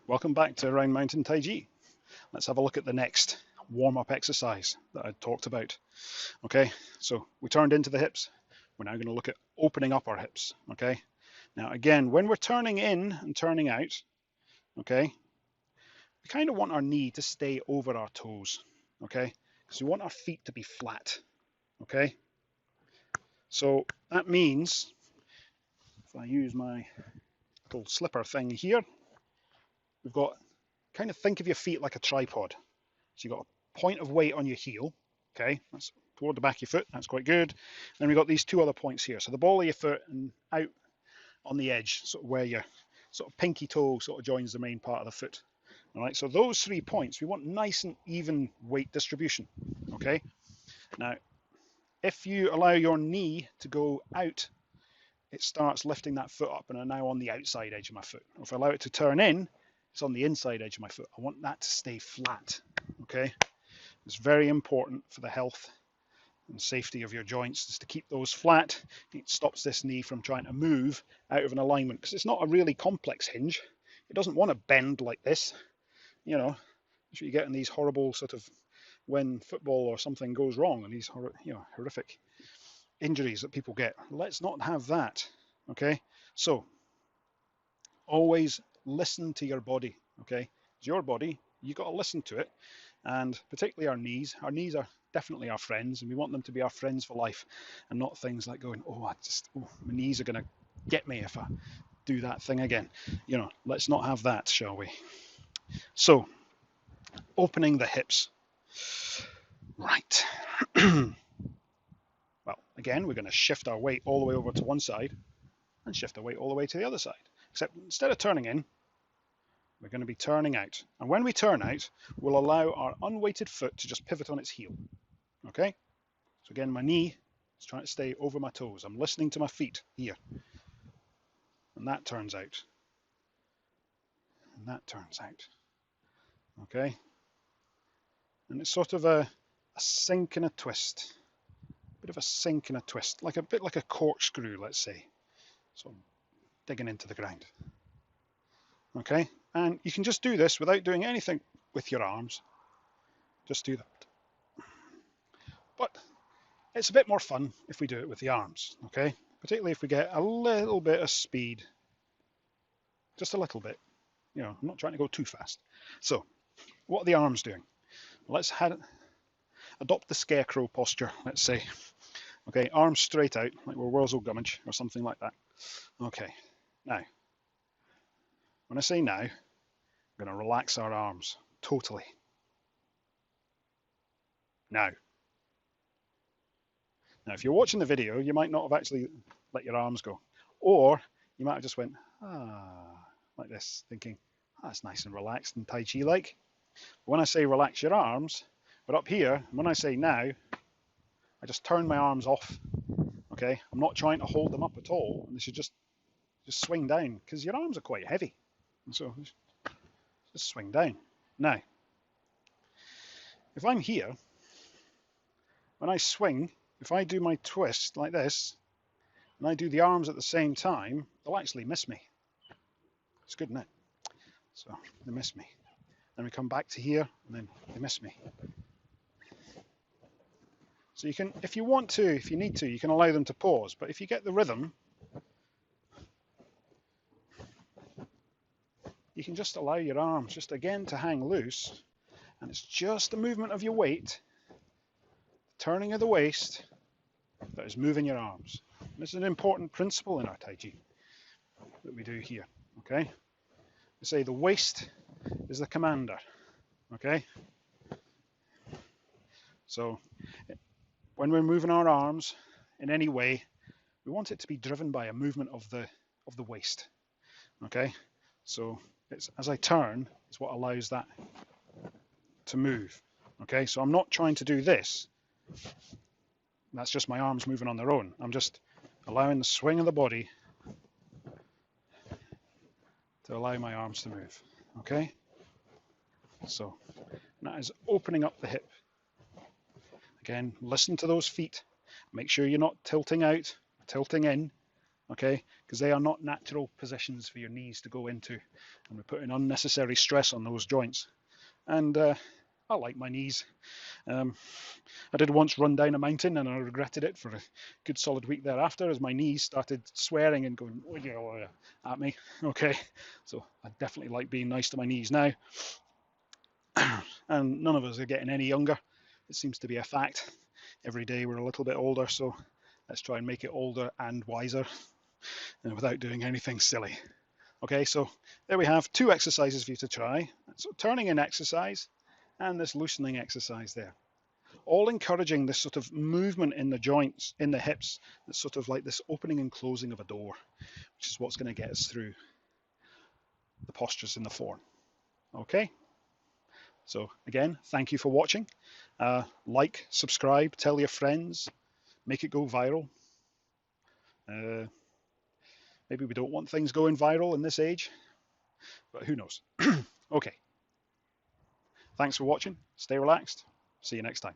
Welcome back to Round Mountain Tai Chi. Let's have a look at the next warm-up exercise that I talked about. Okay, so we turned into the hips. We're now going to look at opening up our hips. Okay, now again, when we're turning in and turning out, okay, we kind of want our knee to stay over our toes. Okay, because we want our feet to be flat. Okay, so that means if I use my little slipper thing here, we've got, kind of think of your feet like a tripod. So you've got a point of weight on your heel, okay, that's toward the back of your foot, that's quite good. Then we've got these two other points here, so the ball of your foot and out on the edge, sort of where your sort of pinky toe sort of joins the main part of the foot. All right, so those 3 points, we want nice and even weight distribution, okay? Now, if you allow your knee to go out, it starts lifting that foot up and I'm now on the outside edge of my foot. If I allow it to turn in, it's on the inside edge of my foot. I want that to stay flat, okay? It's very important for the health and safety of your joints is to keep those flat. It stops this knee from trying to move out of an alignment because it's not a really complex hinge. It doesn't want to bend like this, you know. That's what you get in these horrible sort of when football or something goes wrong and these horrific injuries that people get. Let's not have that, okay? So always listen to your body, okay? It's your body, you've got to listen to it, and particularly our knees. Our knees are definitely our friends, and we want them to be our friends for life, and not things like going, my knees are going to get me if I do that thing again. You know, let's not have that, shall we? So, opening the hips. Right. Well, again, we're going to shift our weight all the way over to one side and shift our weight all the way to the other side. Except instead of turning in, we're going to be turning out. And when we turn out, we'll allow our unweighted foot to just pivot on its heel. Okay? So again, my knee is trying to stay over my toes. I'm listening to my feet here. And that turns out. And that turns out. Okay? And it's sort of a sink and a twist. A bit of a sink and a twist. A bit like a corkscrew, let's say. So digging into the ground. Okay? And you can just do this without doing anything with your arms. Just do that. But it's a bit more fun if we do it with the arms, okay? Particularly if we get a little bit of speed. Just a little bit. You know, I'm not trying to go too fast. So, what are the arms doing? Let's adopt the scarecrow posture, let's say. Okay, arms straight out, like we're Wurzel Gummidge or something like that. Okay, now, when I say now, we're going to relax our arms totally. Now, if you're watching the video, you might not have actually let your arms go. Or you might have just went, like this, thinking, that's nice and relaxed and Tai Chi-like. When I say relax your arms, but up here, when I say now, I just turn my arms off. Okay, I'm not trying to hold them up at all. And they should just swing down because your arms are quite heavy. And so just swing down. Now, if I'm here, when I swing, if I do my twist like this, and I do the arms at the same time, they'll actually miss me. It's good, isn't it? So they miss me. Then we come back to here, and then they miss me. So you can, if you want to, if you need to, you can allow them to pause. But if you get the rhythm, you can just allow your arms just again to hang loose. And it's just the movement of your weight, turning of the waist, that is moving your arms. This is an important principle in our Tai Chi that we do here, okay? We say the waist is the commander, okay? So when we're moving our arms in any way, we want it to be driven by a movement of the waist, okay? So it's as I turn, it's what allows that to move, okay? So I'm not trying to do this. That's just my arms moving on their own. I'm just allowing the swing of the body to allow my arms to move, okay? So that is opening up the hip. Again, listen to those feet. Make sure you're not tilting out, tilting in. okay? Because they are not natural positions for your knees to go into, and we're putting unnecessary stress on those joints. And I like my knees. I did once run down a mountain and I regretted it for a good solid week thereafter as my knees started swearing and going at me. Okay, so I definitely like being nice to my knees now. And none of us are getting any younger. It seems to be a fact. Every day we're a little bit older, so let's try and make it older and wiser and without doing anything silly. Okay, so there we have 2 exercises for you to try. So turning in exercise and this loosening exercise there. All encouraging this sort of movement in the joints, in the hips. It's sort of like this opening and closing of a door, which is what's going to get us through the postures in the form. Okay, so again, thank you for watching. Like, subscribe, tell your friends, make it go viral. Maybe we don't want things going viral in this age, but who knows. Okay, thanks for watching. Stay relaxed. See you next time.